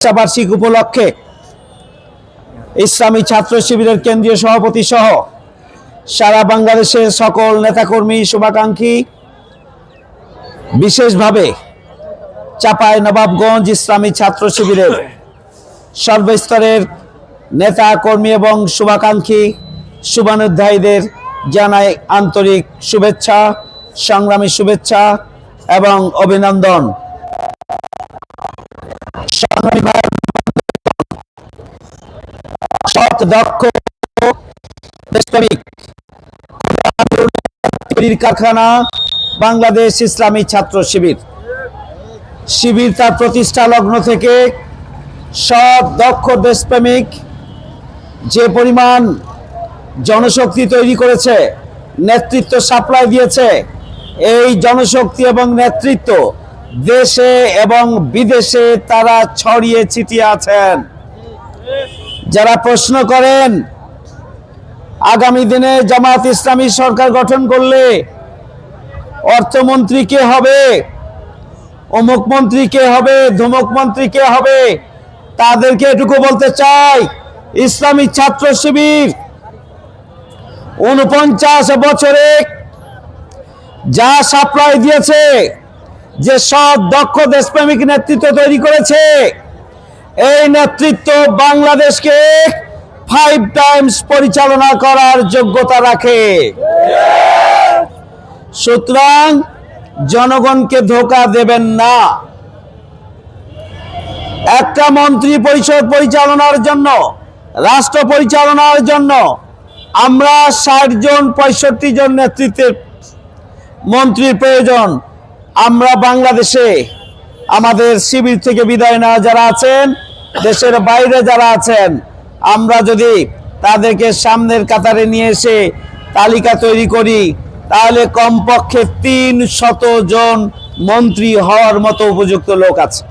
বার্ষিক উপলক্ষে ইসলামী ছাত্র শিবিরের কেন্দ্রীয় সভাপতি সহ সারা বাংলাদেশের সকল নেতাকর্মী শুভাকাঙ্ক্ষী, বিশেষভাবে চাঁপাইনবাবগঞ্জ ইসলামী ছাত্র শিবিরের সর্বস্তরের নেতা কর্মী এবং শুভাকাঙ্ক্ষী শুভানুধ্যায়ীদের জানাই আন্তরিক শুভেচ্ছা, সংগ্রামী শুভেচ্ছা এবং অভিনন্দন। দক্ষ দেশপ্রেমিক কারখানা বাংলাদেশ ইসলামী ছাত্র শিবির তার প্রতিষ্ঠা লগ্ন থেকে সব দক্ষ দেশপ্রেমিক যে পরিমাণ জনশক্তি তৈরি করেছে, নেতৃত্ব সাপ্লাই দিয়েছে, এই জনশক্তি এবং নেতৃত্ব দেশে এবং বিদেশে তারা ছড়িয়ে ছিটিয়ে আছেন। যারা প্রশ্ন করেন আগামী দিনে জামাত ইসলামী সরকার গঠন করলে অর্থমন্ত্রী কে হবে, অমুক মন্ত্রী কে হবে, ধমুক মন্ত্রী কে হবে, তাদেরকে এটুকু বলতে চাই, ইসলামী ছাত্র শিবির 49 বছরে যা সাপ্লাই দিয়েছে, যে সব দক্ষ দেশপ্রেমিক নেতৃত্ব তৈরি করেছে, এই নেতৃত্ব বাংলাদেশকে 5 টাইমস পরিচালনা করার যোগ্যতা রাখে। সুতরাং জনগণকে ধোঁকা দেবেন না। একটা মন্ত্রী পরিষদ পরিচালনার জন্য, রাষ্ট্র পরিচালনার জন্য আমরা 60 জন 65 জন নেতৃত্বের মন্ত্রীর প্রয়োজন। আমরা বাংলাদেশে আমাদের শিবির থেকে বিদায় নেওয়া যারা আছেন, দেশের বাইরে যারা আছেন, আমরা যদি তাদেরকে সামনের কাতারে নিয়ে এসে তালিকা তৈরি করি, তাহলে কমপক্ষে 300 জন মন্ত্রী হওয়ার মতো উপযুক্ত লোক আছে।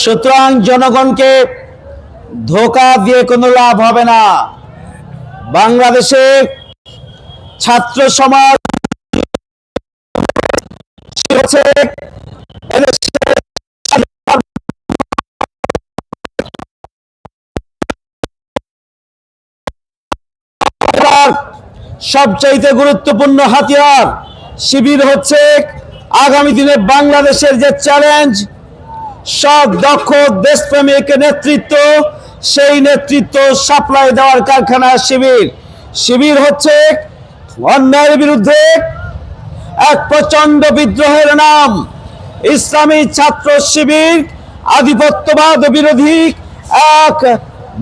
সুতরাং জনগণকে ধোঁকা দিয়ে কোনো লাভ হবে না। বাংলাদেশের ছাত্র সমাজ সবচাইতে গুরুত্বপূর্ণ হাতিয়ার। শিবির হচ্ছে আগামী দিনে বাংলাদেশের যে চ্যালেঞ্জ, সব দক্ষ দেশপ্রেমিক নেতৃত্ব, সেই নেতৃত্ব সাপ্লাই দেওয়ার কারখানা শিবির হচ্ছে অন্যায়ের বিরুদ্ধে এক প্রচন্ড বিদ্রোহের নাম। ইসলামী ছাত্র শিবির আধিপত্যবাদ বিরোধী এক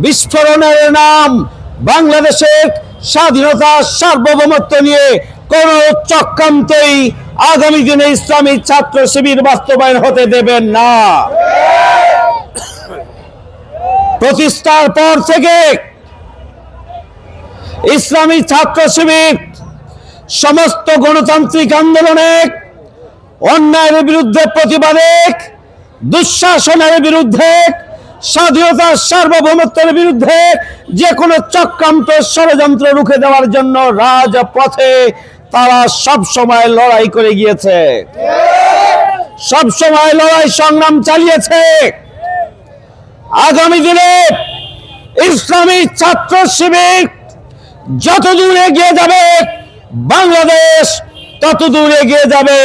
বিস্ফোরণের নাম। বাংলাদেশের স্বাধীনতা সার্বভৌমত্ব নিয়ে কোন চক্রান্তই আগামী দিনে ইসলামী ছাত্র শিবির বাস্তবায়ন হতে দেবেন না। প্রতিষ্ঠার পর থেকে ইসলামী ছাত্র শিবির সমস্ত গণতান্ত্রিক আন্দোলনে, অন্যায়ের বিরুদ্ধে প্রতিবাদে, দুঃশাসনের বিরুদ্ধে, স্বাধীনতার সার্বভৌমত্বের বিরুদ্ধে যে কোনো চক্রান্ত ষড়যন্ত্র রুখে দেওয়ার জন্য রাজপথে তারা সব সময় লড়াই করে গিয়েছে, সব সময় লড়াই সংগ্রাম চালিয়েছে। আগামী দিনে ইসলামী ছাত্র শিবির যত দূর এগিয়ে যাবে, বাংলাদেশ তত দূর এগিয়ে যাবে।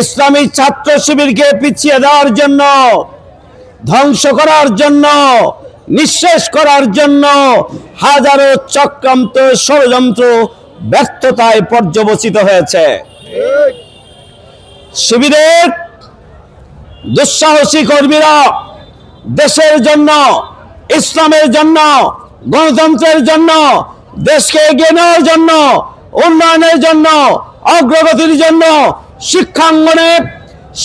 ইসলামী ছাত্র শিবিরকে পিছিয়ে দেওয়ার জন্য, ধ্বংস করার জন্য, নিঃশেষ করার জন্য হাজারো চক্রান্ত ষড়যন্ত্র ব্যর্থতায় পর্যবসিত হয়েছে। শিবিরের দুঃসাহসী কর্মীরা দেশের জন্য, ইসলামের জন্য, গণতন্ত্রের জন্য, দেশকে এগিয়ে নেওয়ার জন্য, উন্নয়নের জন্য, অগ্রগতির জন্য, শিক্ষাঙ্গনে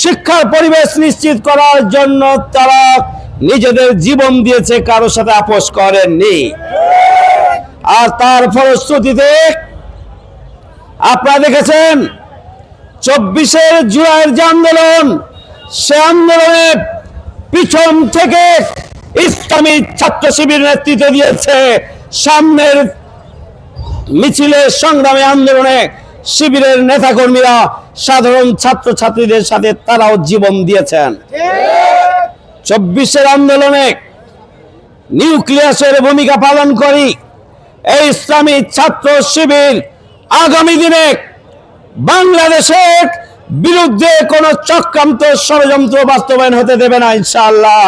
শিক্ষার পরিবেশ নিশ্চিত করার জন্য তারা নিজেদের জীবন দিয়েছে, কারোর সাথে আপোষ করেননি। আর তার ফলশ্রুতিতে আপনারা দেখেছেন 24শে জুলাইয়ের যে আন্দোলন, সে আন্দোলনে পিছন থেকে ইসলামী ছাত্র শিবির নেতৃত্ব দিয়েছে। সামনের মিছিলে, সংগ্রামে, আন্দোলনে শিবিরের নেতাকর্মীরা সাধারণ ছাত্রছাত্রীদের সাথে তারাও জীবন দিয়েছেন। 24-এর আন্দোলনে নিউক্লিয়াসের ভূমিকা পালন করি এই ইসলামী ছাত্র শিবির আগামী দিনে বাংলাদেশের বিরুদ্ধে কোন চক্রান্ত ষড়যন্ত্র বাস্তবায়ন হতে দেবে না ইনশাআল্লাহ।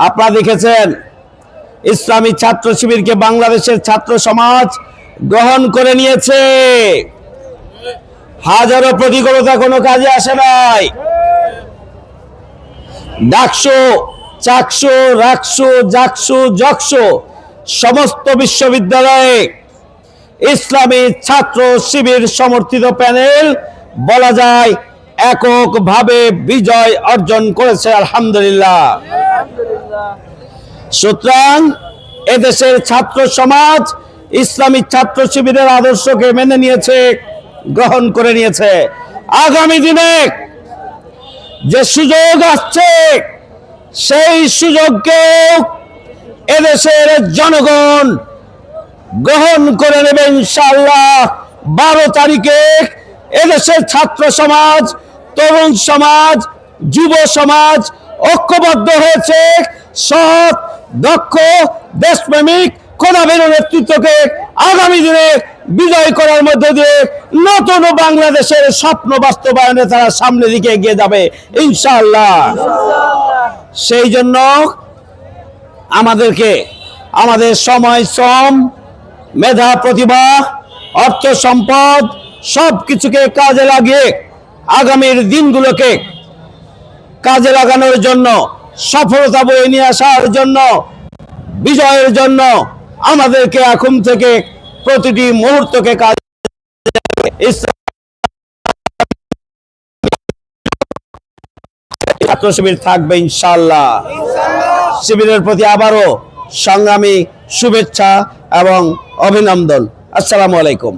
আপনারা দেখেছেন ইসলামী ছাত্র শিবিরকে বাংলাদেশের ছাত্র সমাজ গ্রহণ করে নিয়েছে। হাজারো প্রতিকূলতা কোনো কাজে আসে নাই। ডাকসু, চাকসু, রাকসু, জাকসু, জকসু সমস্ত বিশ্ববিদ্যালয়ে ইসলামী ছাত্র শিবির সমর্থিত প্যানেল বলা যায় এককভাবে বিজয় অর্জন করেছে আলহামদুলিল্লাহ। সুতরাং এদেশের ছাত্র সমাজ ইসলামী ছাত্র শিবিরের আদর্শকে মেনে নিয়েছে, গ্রহণ করে নিয়েছে। আগামী দিনে যে সুযোগ আসছে সেই সুযোগকে এদেশের জনগণ গ্রহণ করে নেবে ইনশাআল্লাহ। 12 তারিখে এদেশের ছাত্র সমাজ, তরুণ সমাজ, যুব সমাজ ঐক্যবদ্ধ হয়েছে সৎ, দক্ষ, দেশপ্রেমিক খোদাভীরু নেতৃত্বকে আগামী দিনে বিজয় করার মধ্যে দিয়ে নতুন বাংলাদেশের স্বপ্ন বাস্তবায়নে তারা সামনের দিকে এগিয়ে যাবে ইনশাআল্লাহ। সেই জন্য আমাদেরকে আমাদের সময়, শ্রম, মেধা, প্রতিভা, অর্থ সম্পদ সবকিছুকে কাজে লাগিয়ে আগামীর দিনগুলোকে কাজে লাগানোর জন্য, সফলতা বয়ে নিয়ে আসার জন্য, বিজয়ের জন্য আমাদেরকে এখন থেকে প্রতিটি মুহূর্তকে কাজে ছাত্র শিবির থাকবে ইনশাআল্লাহ। শিবিরের প্রতি আবারও সংগ্রামী শুভেচ্ছা এবং অভিনন্দন। আসসালামু আলাইকুম।